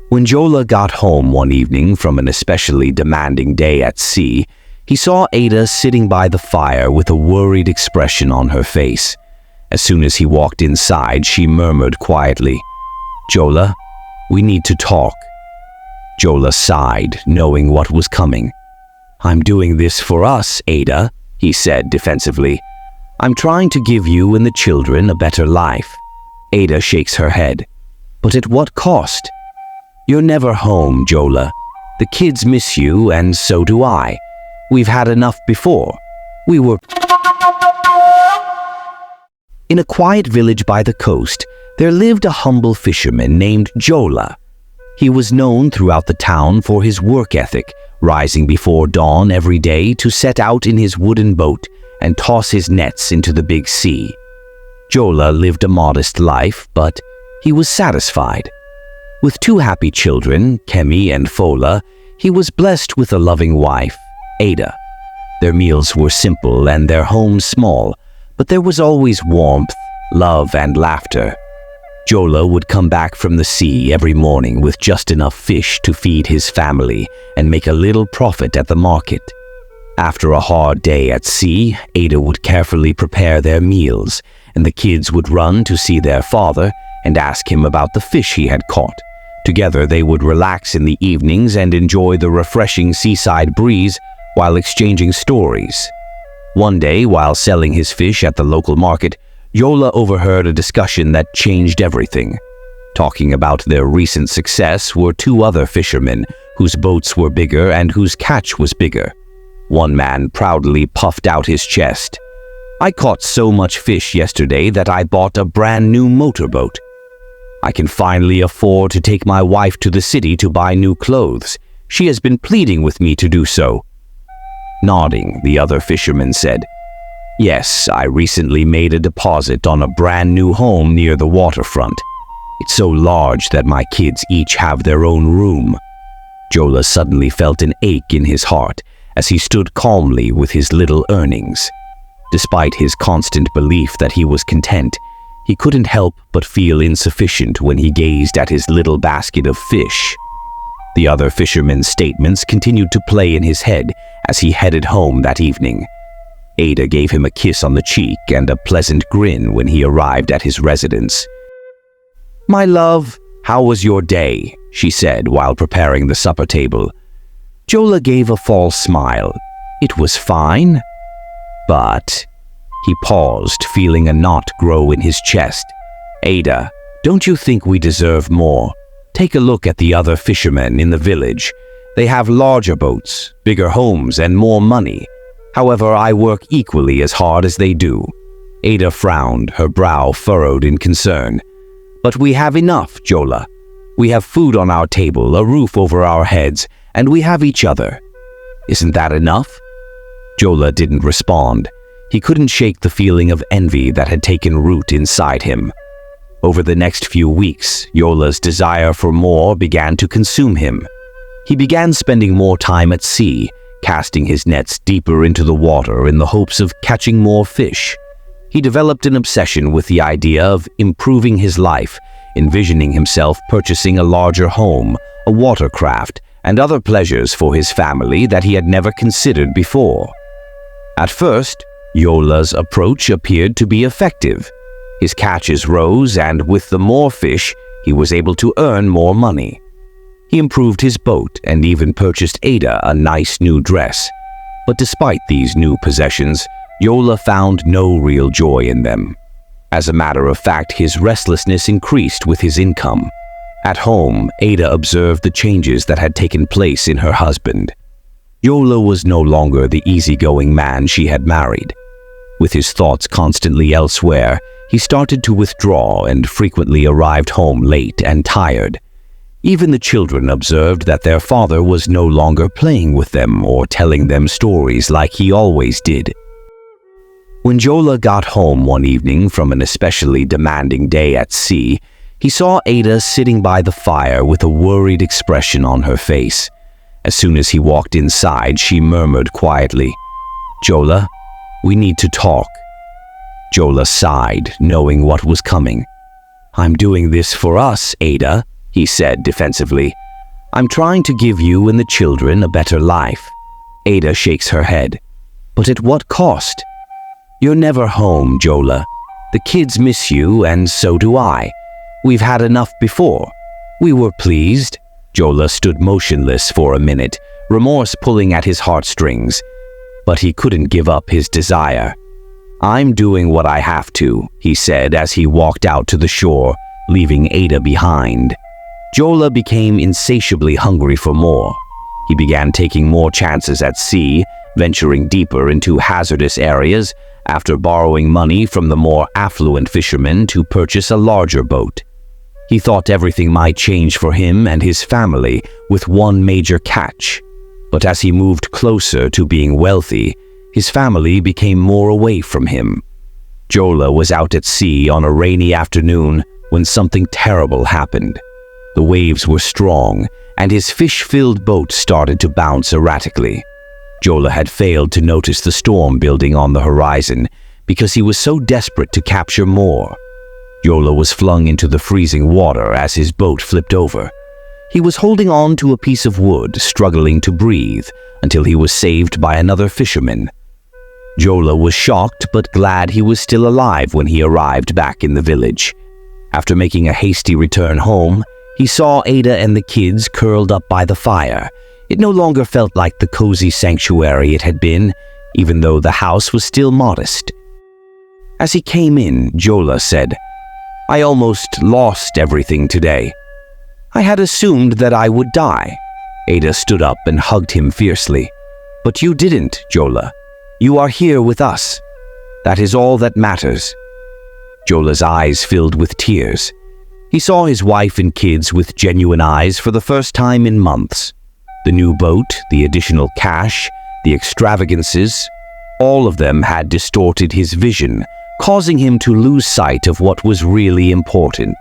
When Jola got home one evening from an especially demanding day at sea, he saw Ada sitting by the fire with a worried expression on her face. As soon as he walked inside, she murmured quietly, "Jola, we need to talk." Jola sighed, knowing what was coming. "I'm doing this for us, Ada," he said defensively. "I'm trying to give you and the children a better life." Ada shakes her head. "But at what cost?" "You're never home, Jola. The kids miss you, and so do I. We've had enough before. We were..." In a quiet village by the coast, there lived a humble fisherman named Jola. He was known throughout the town for his work ethic, rising before dawn every day to set out in his wooden boat and toss his nets into the big sea. Jola lived a modest life, but he was satisfied. With 2 happy children, Kemi and Fola, he was blessed with a loving wife, Ada. Their meals were simple and their home small, but there was always warmth, love, and laughter. Jola would come back from the sea every morning with just enough fish to feed his family and make a little profit at the market. After a hard day at sea, Ada would carefully prepare their meals, and the kids would run to see their father and ask him about the fish he had caught. Together they would relax in the evenings and enjoy the refreshing seaside breeze while exchanging stories. One day, while selling his fish at the local market, Jola overheard a discussion that changed everything. Talking about their recent success were 2 other fishermen whose boats were bigger and whose catch was bigger. One man proudly puffed out his chest. "I caught so much fish yesterday that I bought a brand new motorboat. I can finally afford to take my wife to the city to buy new clothes. She has been pleading with me to do so." Nodding, the other fisherman said, "Yes, I recently made a deposit on a brand new home near the waterfront. It's so large that my kids each have their own room." Jola suddenly felt an ache in his heart as he stood calmly with his little earnings. Despite his constant belief that he was content, he couldn't help but feel insufficient when he gazed at his little basket of fish. The other fisherman's statements continued to play in his head as he headed home that evening. Ada gave him a kiss on the cheek and a pleasant grin when he arrived at his residence. "My love, how was your day?" she said while preparing the supper table. Jola gave a false smile. "It was fine, but..." He paused, feeling a knot grow in his chest. "Ada, don't you think we deserve more? Take a look at the other fishermen in the village. They have larger boats, bigger homes, and more money. However, I work equally as hard as they do." Ada frowned, her brow furrowed in concern. "But we have enough, Jola. We have food on our table, a roof over our heads, and we have each other. Isn't that enough?" Jola didn't respond. He couldn't shake the feeling of envy that had taken root inside him. Over the next few weeks, Jola's desire for more began to consume him. He began spending more time at sea, casting his nets deeper into the water in the hopes of catching more fish. He developed an obsession with the idea of improving his life, envisioning himself purchasing a larger home, a watercraft, and other pleasures for his family that he had never considered before. At first, Jola's approach appeared to be effective. His catches rose, and with the more fish, he was able to earn more money. He improved his boat and even purchased Ada a nice new dress. But despite these new possessions, Jola found no real joy in them. As a matter of fact, his restlessness increased with his income. At home, Ada observed the changes that had taken place in her husband. Jola was no longer the easygoing man she had married. With his thoughts constantly elsewhere, he started to withdraw and frequently arrived home late and tired. Even the children observed that their father was no longer playing with them or telling them stories like he always did. When Jola got home one evening from an especially demanding day at sea, he saw Ada sitting by the fire with a worried expression on her face. As soon as he walked inside, she murmured quietly, "Jola, we need to talk." Jola sighed, knowing what was coming. "I'm doing this for us, Ada," he said defensively. "I'm trying to give you and the children a better life." Ada shakes her head. "But at what cost?" "You're never home, Jola. The kids miss you, and so do I. We've had enough before." "We were pleased." Jola stood motionless for a minute, remorse pulling at his heartstrings. But he couldn't give up his desire. "I'm doing what I have to," he said as he walked out to the shore, leaving Ada behind. Jola became insatiably hungry for more. He began taking more chances at sea, venturing deeper into hazardous areas after borrowing money from the more affluent fishermen to purchase a larger boat. He thought everything might change for him and his family with one major catch. But as he moved closer to being wealthy, his family became more away from him. Jola was out at sea on a rainy afternoon when something terrible happened. The waves were strong, and his fish-filled boat started to bounce erratically. Jola had failed to notice the storm building on the horizon because he was so desperate to capture more. Jola was flung into the freezing water as his boat flipped over. He was holding on to a piece of wood, struggling to breathe, until he was saved by another fisherman. Jola was shocked but glad he was still alive when he arrived back in the village. After making a hasty return home, he saw Ada and the kids curled up by the fire. It no longer felt like the cozy sanctuary it had been, even though the house was still modest. As he came in, Jola said, "I almost lost everything today. I had assumed that I would die." Ada stood up and hugged him fiercely. "But you didn't, Jola. You are here with us. That is all that matters." Jola's eyes filled with tears. He saw his wife and kids with genuine eyes for the first time in months. The new boat, the additional cash, the extravagances, all of them had distorted his vision, causing him to lose sight of what was really important.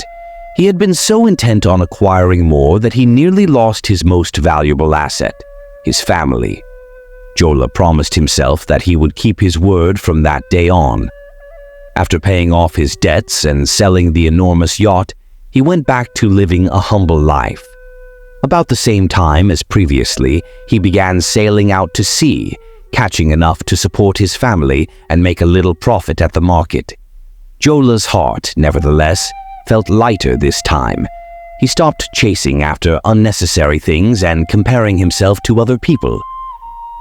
He had been so intent on acquiring more that he nearly lost his most valuable asset, his family. Jola promised himself that he would keep his word from that day on. After paying off his debts and selling the enormous yacht, he went back to living a humble life. About the same time as previously, he began sailing out to sea, catching enough to support his family and make a little profit at the market. Jola's heart, nevertheless, felt lighter this time. He stopped chasing after unnecessary things and comparing himself to other people.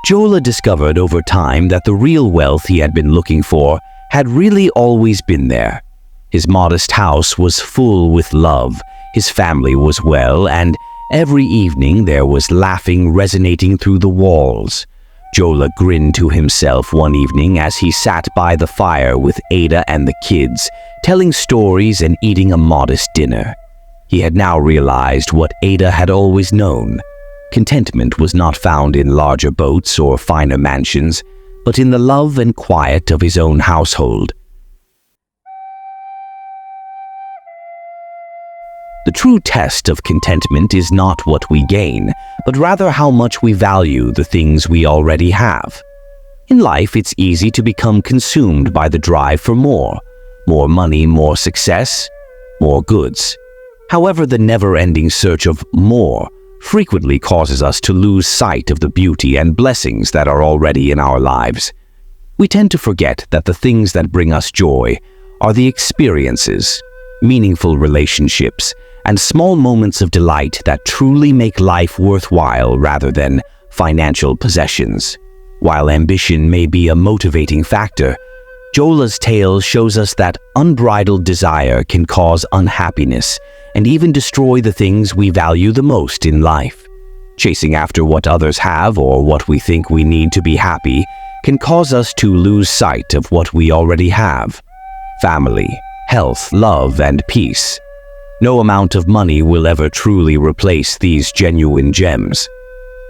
Jola discovered over time that the real wealth he had been looking for had really always been there. His modest house was full with love, his family was well, and every evening there was laughing resonating through the walls. Jola grinned to himself one evening as he sat by the fire with Ada and the kids, telling stories and eating a modest dinner. He had now realized what Ada had always known. Contentment was not found in larger boats or finer mansions, but in the love and quiet of his own household. The true test of contentment is not what we gain, but rather how much we value the things we already have. In life, it's easy to become consumed by the drive for more money, more success, more goods. However, the never-ending search of more frequently causes us to lose sight of the beauty and blessings that are already in our lives. We tend to forget that the things that bring us joy are the experiences, meaningful relationships, and small moments of delight that truly make life worthwhile rather than financial possessions. While ambition may be a motivating factor, Jola's tale shows us that unbridled desire can cause unhappiness and even destroy the things we value the most in life. Chasing after what others have or what we think we need to be happy can cause us to lose sight of what we already have: family, health, love, and peace. No amount of money will ever truly replace these genuine gems.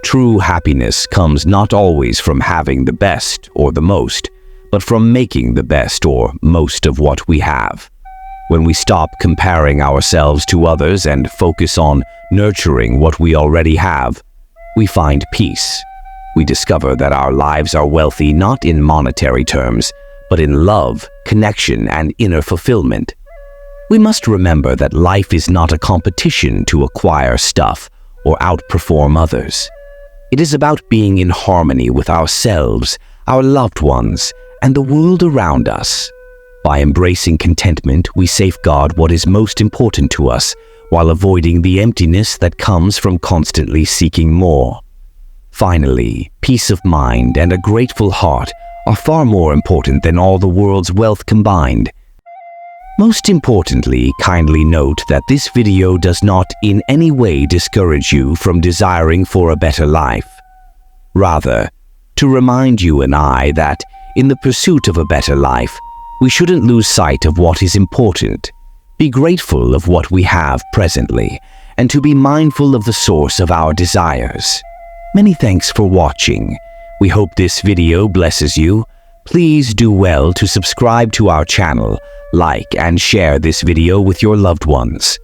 True happiness comes not always from having the best or the most, but from making the best or most of what we have. When we stop comparing ourselves to others and focus on nurturing what we already have, we find peace. We discover that our lives are wealthy not in monetary terms, but in love, connection, and inner fulfillment. We must remember that life is not a competition to acquire stuff or outperform others. It is about being in harmony with ourselves, our loved ones, and the world around us. By embracing contentment, we safeguard what is most important to us while avoiding the emptiness that comes from constantly seeking more. Finally, peace of mind and a grateful heart are far more important than all the world's wealth combined. Most importantly, kindly note that this video does not in any way discourage you from desiring for a better life. Rather, to remind you and I that, in the pursuit of a better life, we shouldn't lose sight of what is important, be grateful of what we have presently, and to be mindful of the source of our desires. Many thanks for watching. We hope this video blesses you. Please do well to subscribe to our channel, like and share this video with your loved ones.